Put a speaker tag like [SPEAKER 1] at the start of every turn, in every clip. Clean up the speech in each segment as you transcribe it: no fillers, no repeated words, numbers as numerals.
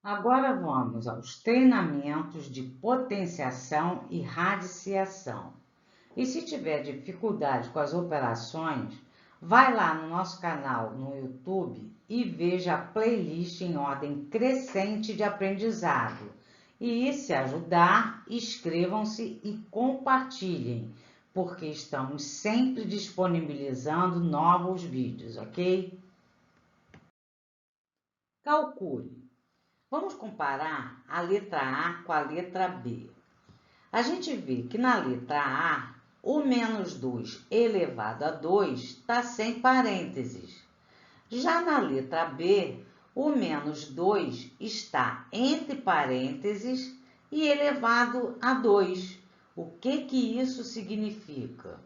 [SPEAKER 1] Agora vamos aos treinamentos de potenciação e radiciação. E se tiver dificuldade com as operações, vai lá no nosso canal no YouTube e veja a playlist em ordem crescente de aprendizado. E se ajudar, inscrevam-se e compartilhem, porque estamos sempre disponibilizando novos vídeos, ok? Calcule. Vamos comparar a letra A com a letra B. A gente vê que na letra A, o menos 2 elevado a 2 está sem parênteses. Já na letra B, o menos 2 está entre parênteses e elevado a 2. O que isso significa?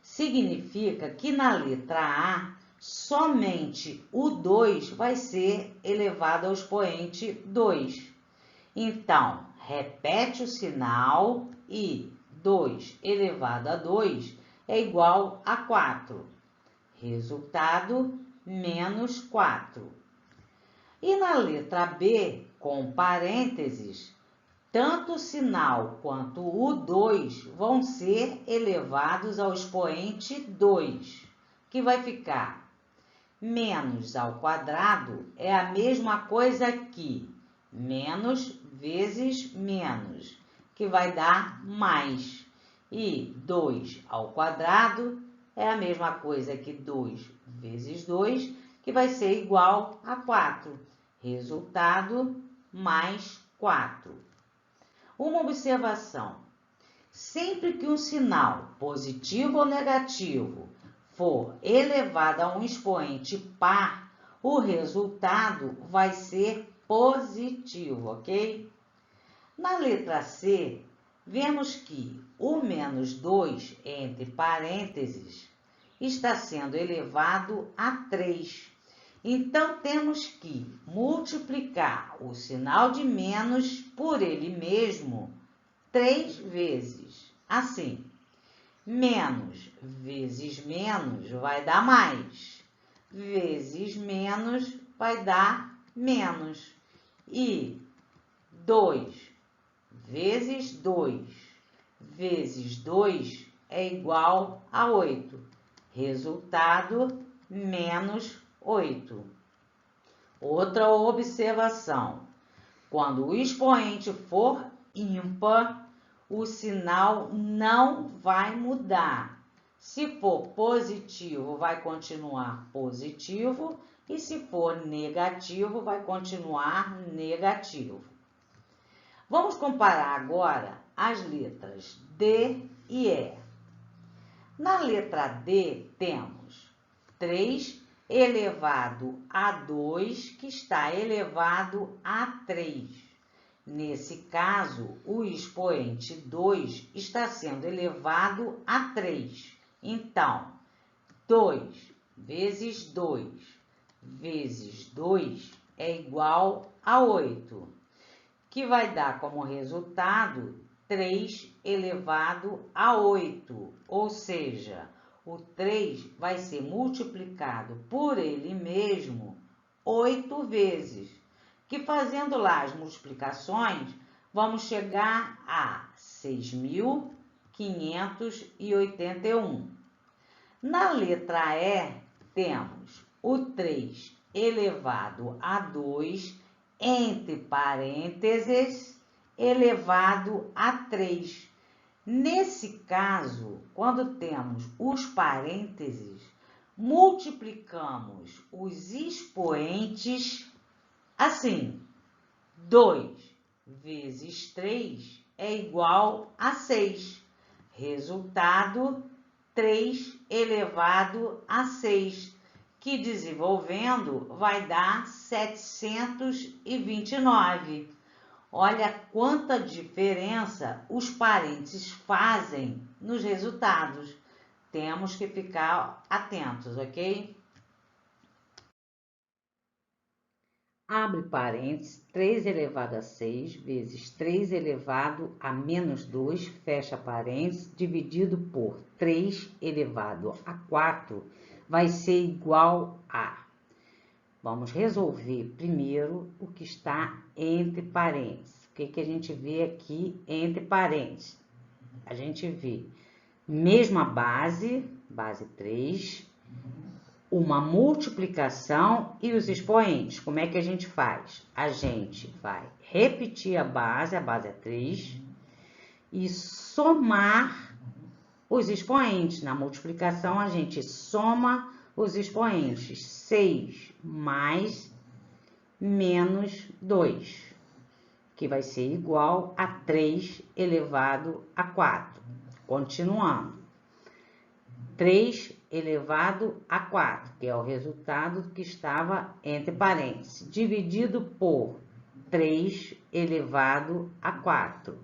[SPEAKER 1] Significa que na letra A, somente o 2 vai ser elevado ao expoente 2. Então, repete o sinal e 2 elevado a 2 é igual a 4. Resultado, menos 4. E na letra B, com parênteses, tanto o sinal quanto o 2 vão ser elevados ao expoente 2, que vai ficar menos ao quadrado é a mesma coisa que menos vezes menos, que vai dar mais. E 2 ao quadrado é a mesma coisa que 2 vezes 2, que vai ser igual a 4. Resultado, mais 4. Uma observação. Sempre que um sinal, positivo ou negativo, for elevado a um expoente par, o resultado vai ser positivo, ok? Na letra C, vemos que o menos 2, entre parênteses, está sendo elevado a 3. Então, temos que multiplicar o sinal de menos por ele mesmo 3 vezes. Assim, menos vezes menos vai dar mais, vezes menos vai dar menos. E 2 vezes 2 vezes 2 é igual a 8. Resultado, menos 8. Outra observação. Quando o expoente for ímpar, o sinal não vai mudar. Se for positivo, vai continuar positivo, e se for negativo, vai continuar negativo. Vamos comparar agora as letras D e E. Na letra D, temos 3 elevado a 2, que está elevado a 3. Nesse caso, o expoente 2 está sendo elevado a 3. Então, 2 vezes 2 vezes 2 é igual a 8, que vai dar como resultado 3 elevado a 8, ou seja, o 3 vai ser multiplicado por ele mesmo 8 vezes, que fazendo lá as multiplicações, vamos chegar a 6.581. Na letra E, temos o 3 elevado a 2, entre parênteses, elevado a 3. Nesse caso, quando temos os parênteses, multiplicamos os expoentes assim. 2 vezes 3 é igual a 6. Resultado, 3 elevado a 6, que desenvolvendo vai dar 729. Olha quanta diferença os parênteses fazem nos resultados. Temos que ficar atentos, ok? Abre parênteses, 3 elevado a 6 vezes 3 elevado a menos 2, fecha parênteses, dividido por 3 elevado a 4, vai ser igual a Vamos resolver primeiro o que está entre parênteses. O que a gente vê aqui entre parênteses? A gente vê mesma base, base 3, uma multiplicação e os expoentes. Como é que a gente faz? A gente vai repetir a base é 3, e somar os expoentes. Na multiplicação, a gente soma os expoentes. 6 mais menos 2, que vai ser igual a 3 elevado a 4. Continuando. 3 elevado a 4, que é o resultado que estava entre parênteses, dividido por 3 elevado a 4. O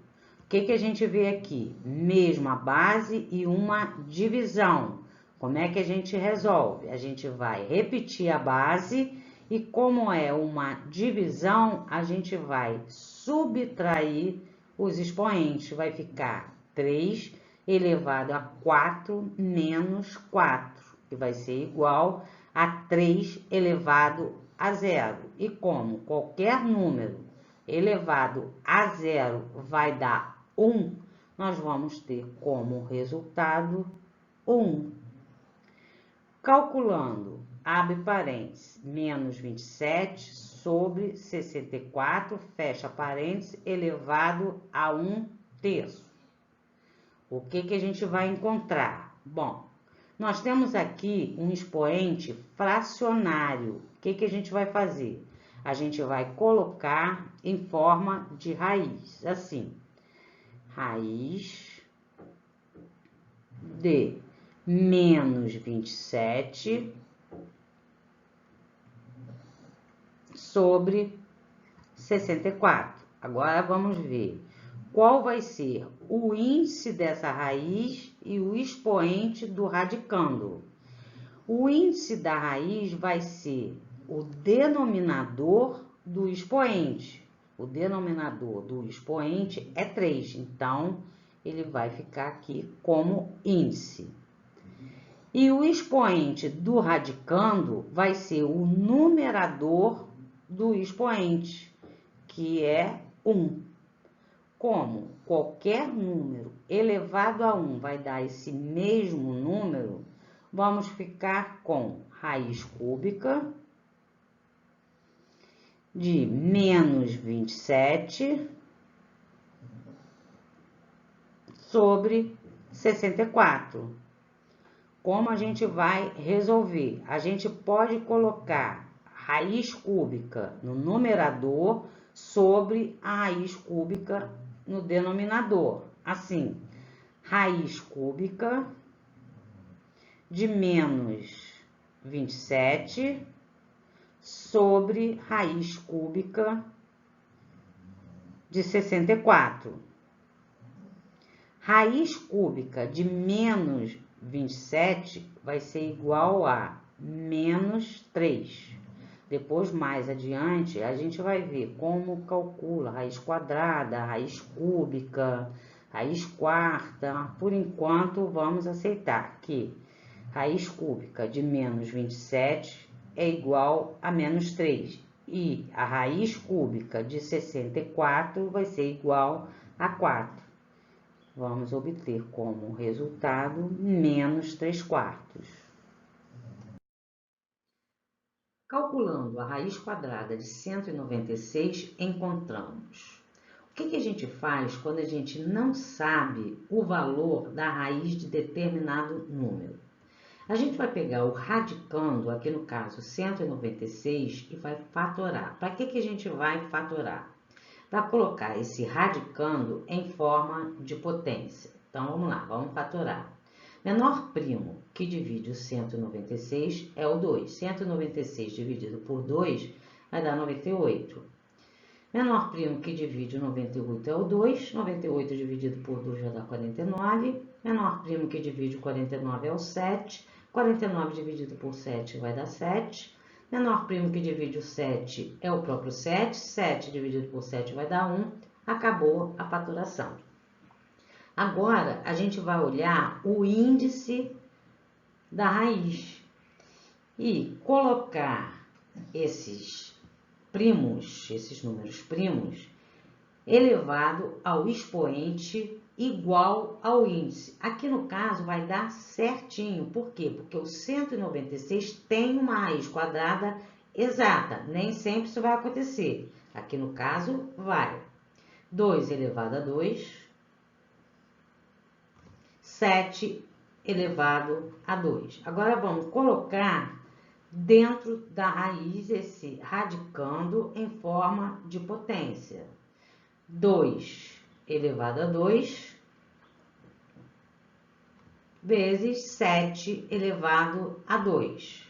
[SPEAKER 1] que a gente vê aqui? Mesma base e uma divisão. Como é que a gente resolve? A gente vai repetir a base e, como é uma divisão, a gente vai subtrair os expoentes. Vai ficar 3 elevado a 4 menos 4, que vai ser igual a 3 elevado a 0. E como qualquer número elevado a 0 vai dar 1, nós vamos ter como resultado 1. Calculando, abre parênteses, menos 27 sobre 64, fecha parênteses, elevado a 1/3. O que a gente vai encontrar? Bom, nós temos aqui um expoente fracionário. O que a gente vai fazer? A gente vai colocar em forma de raiz, assim. Raiz de menos 27 sobre 64. Agora, vamos ver qual vai ser o índice dessa raiz e o expoente do radicando. O índice da raiz vai ser o denominador do expoente. O denominador do expoente é 3, então ele vai ficar aqui como índice. E o expoente do radicando vai ser o numerador do expoente, que é 1. Como qualquer número elevado a 1 vai dar esse mesmo número, vamos ficar com raiz cúbica de menos 27 sobre 64. Como a gente vai resolver? A gente pode colocar raiz cúbica no numerador sobre a raiz cúbica no denominador. Assim, raiz cúbica de menos 27 sobre raiz cúbica de 64. Raiz cúbica de menos 27 vai ser igual a menos 3. Depois, mais adiante, a gente vai ver como calcula raiz quadrada, raiz cúbica, raiz quarta. Por enquanto, vamos aceitar que raiz cúbica de menos 27 é igual a menos 3. E a raiz cúbica de 64 vai ser igual a 4. Vamos obter como resultado menos 3/4. Calculando a raiz quadrada de 196, encontramos. O que a gente faz quando a gente não sabe o valor da raiz de determinado número? A gente vai pegar o radicando, aqui no caso 196, e vai fatorar. Para que a gente vai fatorar? Para colocar esse radicando em forma de potência. Então, vamos lá, vamos fatorar. Menor primo que divide o 196 é o 2. 196 dividido por 2 vai dar 98. Menor primo que divide o 98 é o 2. 98 dividido por 2 vai dar 49. Menor primo que divide o 49 é o 7. 49 dividido por 7 vai dar 7. Menor primo que divide o 7 é o próprio 7. 7 dividido por 7 vai dar 1. Acabou a fatoração. Agora, a gente vai olhar o índice da raiz e colocar esses primos, esses números primos, elevado ao expoente igual ao índice. Aqui no caso vai dar certinho. Por quê? Porque o 196 tem uma raiz quadrada exata. Nem sempre isso vai acontecer. Aqui no caso vai. 2 elevado a 2, 7 elevado a 2. Agora vamos colocar dentro da raiz esse radicando em forma de potência. 2 elevado a 2 vezes 7 elevado a 2.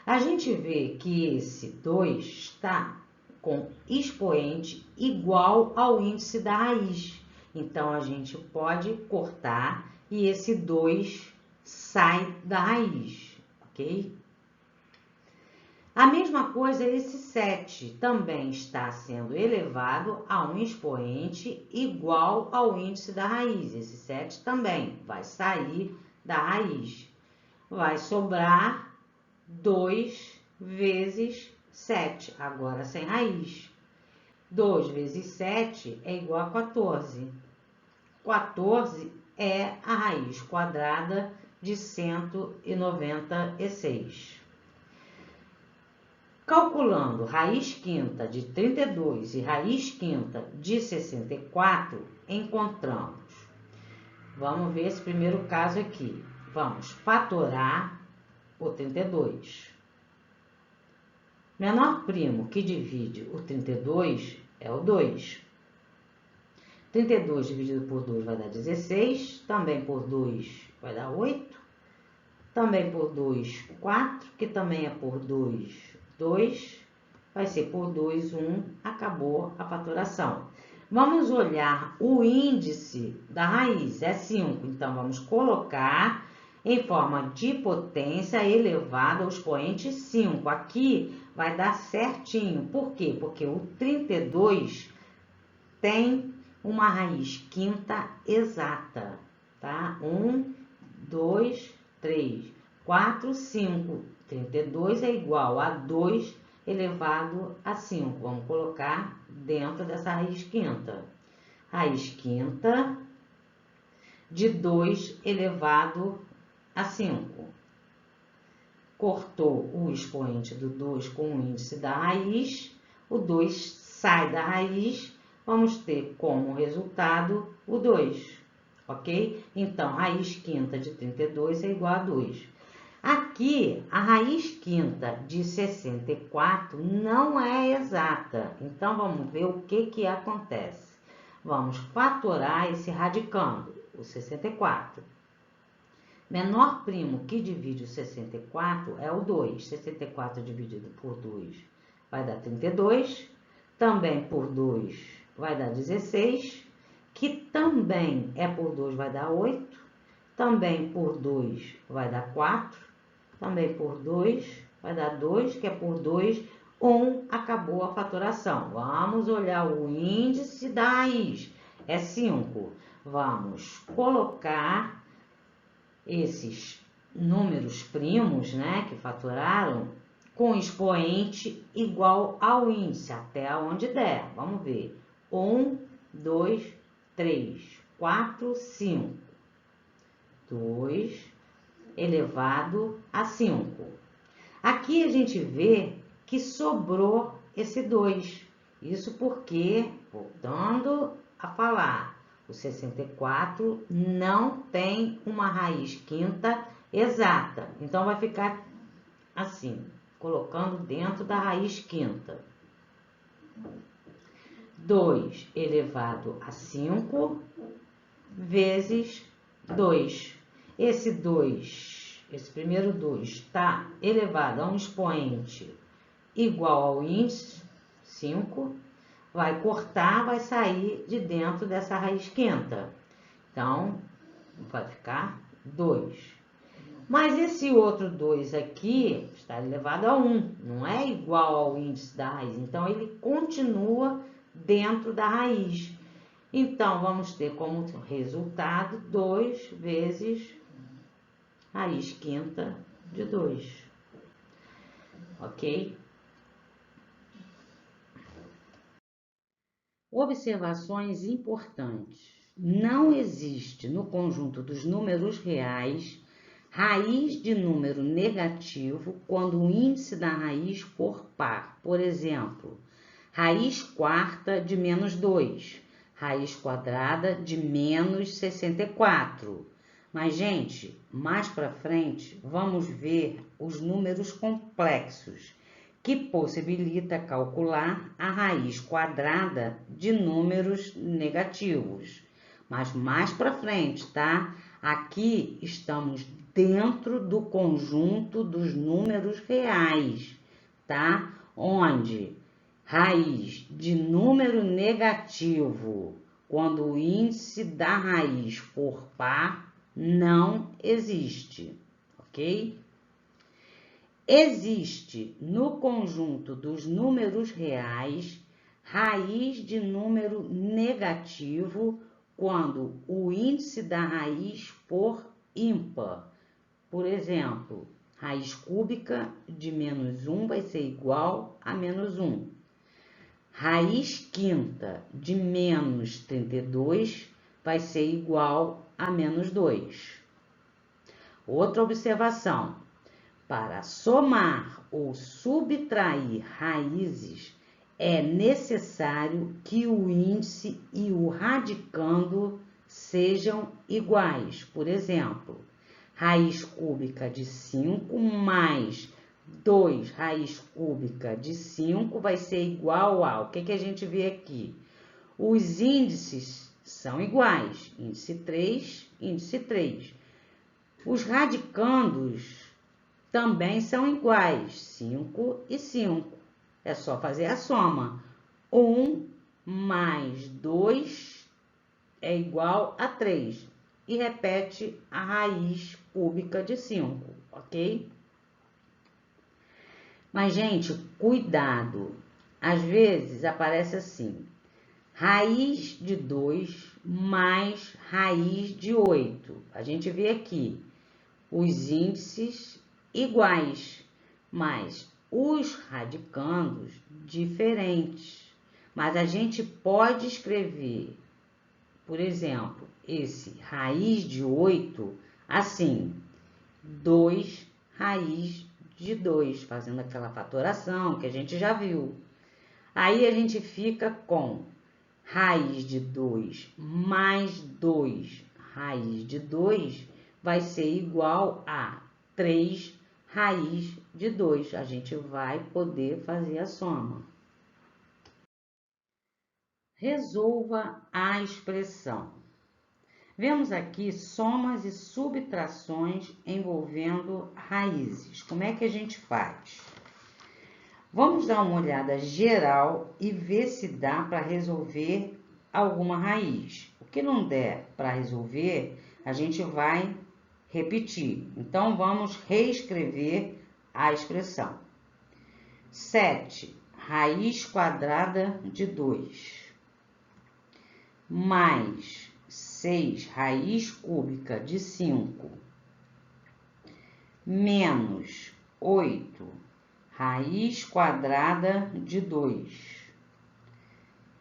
[SPEAKER 1] A gente vê que esse 2 está com expoente igual ao índice da raiz. Então, a gente pode cortar e esse 2 sai da raiz, ok? A mesma coisa, esse 7 também está sendo elevado a um expoente igual ao índice da raiz. Esse 7 também vai sair da raiz. Vai sobrar 2 vezes 7, agora sem raiz. 2 vezes 7 é igual a 14. 14 é a raiz quadrada de 196. Calculando raiz quinta de 32 e raiz quinta de 64, encontramos. Vamos ver esse primeiro caso aqui. Vamos fatorar o 32. Menor primo que divide o 32 é o 2. 32 dividido por 2 vai dar 16. Também por 2 vai dar 8. Também por 2, 4. Que também é por 2, 2, vai ser por 2, 1, acabou a fatoração. Vamos olhar o índice da raiz, é 5, então vamos colocar em forma de potência elevada ao expoente 5. Aqui vai dar certinho, por quê? Porque o 32 tem uma raiz quinta exata, tá? 1, 2, 3, 4, 5. 32 é igual a 2 elevado a 5. Vamos colocar dentro dessa raiz quinta. Raiz quinta de 2 elevado a 5. Cortou o expoente do 2 com o índice da raiz. O 2 sai da raiz. Vamos ter como resultado o 2, ok? Então, raiz quinta de 32 é igual a 2. Aqui, a raiz quinta de 64 não é exata. Então, vamos ver o que acontece. Vamos fatorar esse radicando, o 64. Menor primo que divide o 64 é o 2. 64 dividido por 2 vai dar 32. Também por 2 vai dar 16. Que também é por 2 vai dar 8. Também por 2 vai dar 4. Também por 2 vai dar 2, que é por 2, 1, acabou a fatoração. Vamos olhar o índice da raiz, é 5. Vamos colocar esses números primos, né, que fatoraram, com expoente igual ao índice, até onde der. Vamos ver. 1, 2, 3, 4, 5. 2 elevado a 5. Aqui a gente vê que sobrou esse 2. Isso porque, voltando a falar, o 64 não tem uma raiz quinta exata. Então, vai ficar assim, colocando dentro da raiz quinta. 2 elevado a 5 vezes 2. Esse 2, esse primeiro 2, está elevado a um expoente igual ao índice, 5, vai cortar, vai sair de dentro dessa raiz quinta. Então, vai ficar 2. Mas esse outro 2 aqui está elevado a 1, não é igual ao índice da raiz. Então, ele continua dentro da raiz. Então, vamos ter como resultado 2 vezes raiz quinta de 2, ok? Observações importantes. Não existe no conjunto dos números reais raiz de número negativo quando o índice da raiz for par. Por exemplo, raiz quarta de menos 2, raiz quadrada de menos 64. Mas, gente, mais para frente, vamos ver os números complexos, que possibilita calcular a raiz quadrada de números negativos. Mas mais para frente, tá? Aqui estamos dentro do conjunto dos números reais, tá? Onde raiz de número negativo, quando o índice da raiz for par, não existe, ok? Existe no conjunto dos números reais raiz de número negativo quando o índice da raiz for ímpar. Por exemplo, raiz cúbica de menos 1 vai ser igual a menos 1. Raiz quinta de menos 32 vai ser igual a menos 2. Outra observação. Para somar ou subtrair raízes, é necessário que o índice e o radicando sejam iguais. Por exemplo, raiz cúbica de 5 mais 2 raiz cúbica de 5 vai ser igual a... O que a gente vê aqui? Os índices são iguais. Índice 3, índice 3. Os radicandos também são iguais, 5 e 5. É só fazer a soma. 1 mais 2 é igual a 3. E repete a raiz cúbica de 5, ok? Mas, gente, cuidado. Às vezes aparece assim, raiz de 2 mais raiz de 8. A gente vê aqui os índices iguais, mas os radicandos diferentes. Mas a gente pode escrever, por exemplo, esse raiz de 8 assim, 2 raiz de 2, fazendo aquela fatoração que a gente já viu. Aí a gente fica com raiz de 2 mais 2 raiz de 2 vai ser igual a 3 raiz de 2. A gente vai poder fazer a soma. Resolva a expressão. Vemos aqui somas e subtrações envolvendo raízes. Como é que a gente faz? Vamos dar uma olhada geral e ver se dá para resolver alguma raiz. O que não der para resolver, a gente vai repetir. Então, vamos reescrever a expressão. 7 raiz quadrada de 2 mais 6 raiz cúbica de 5 menos 8 raiz quadrada de 2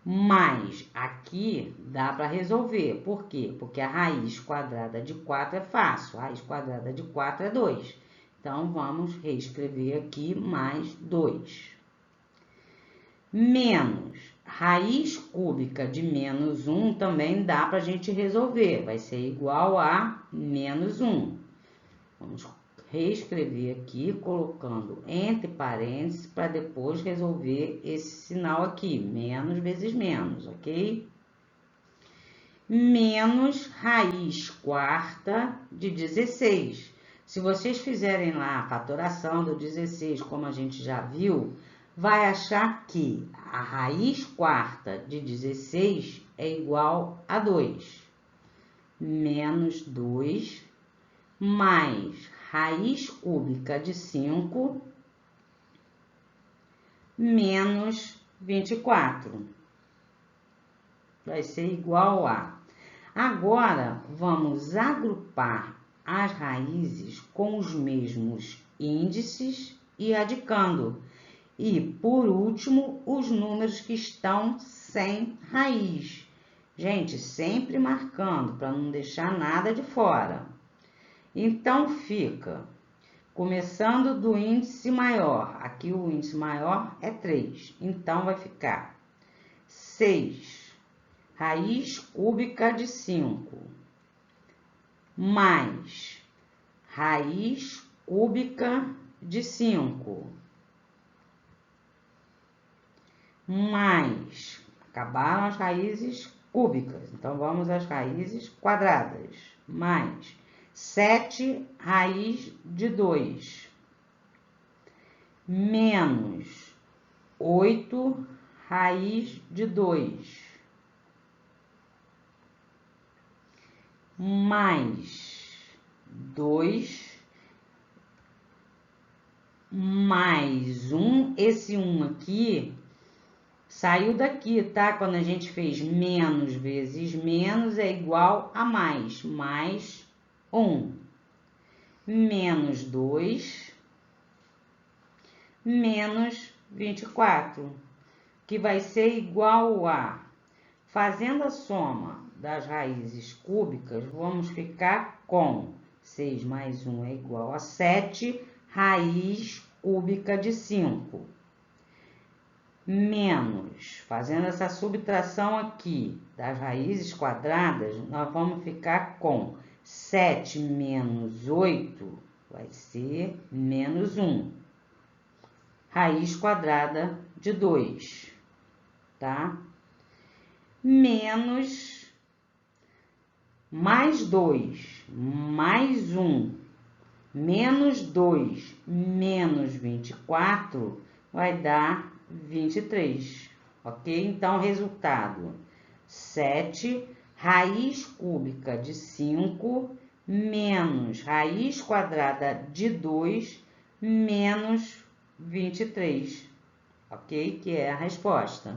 [SPEAKER 1] mais, aqui dá para resolver. Por quê? Porque a raiz quadrada de 4 é fácil. A raiz quadrada de 4 é 2. Então, vamos reescrever aqui mais 2. Menos raiz cúbica de menos 1 também dá para a gente resolver. Vai ser igual a menos 1. Vamos reescrever aqui, colocando entre parênteses, para depois resolver esse sinal aqui, menos vezes menos, ok? Menos raiz quarta de 16. Se vocês fizerem lá a fatoração do 16, como a gente já viu, vai achar que a raiz quarta de 16 é igual a 2. Menos 2 mais raiz cúbica de 5 menos 24. Vai ser igual a... Agora, vamos agrupar as raízes com os mesmos índices e adicando. E, por último, os números que estão sem raiz. Gente, sempre marcando para não deixar nada de fora. Então, fica, começando do índice maior, aqui o índice maior é 3, então vai ficar 6 raiz cúbica de 5 mais raiz cúbica de 5 mais, acabaram as raízes cúbicas, então vamos às raízes quadradas, mais 7 raiz de 2 menos 8 raiz de 2 mais 2 mais 1, esse 1 aqui saiu daqui, tá? Quando a gente fez menos vezes menos é igual a mais 1, menos 2, menos 24, que vai ser igual a, fazendo a soma das raízes cúbicas, vamos ficar com 6 mais 1 é igual a 7, raiz cúbica de 5. Menos, fazendo essa subtração aqui das raízes quadradas, nós vamos ficar com 7 menos 8, vai ser menos 1. Raiz quadrada de 2, tá? Menos, mais 2, mais 1, menos 2, menos 24, vai dar 23, ok? Então, resultado, 7 raiz cúbica de 5 menos raiz quadrada de 2 menos 23, ok? Que é a resposta.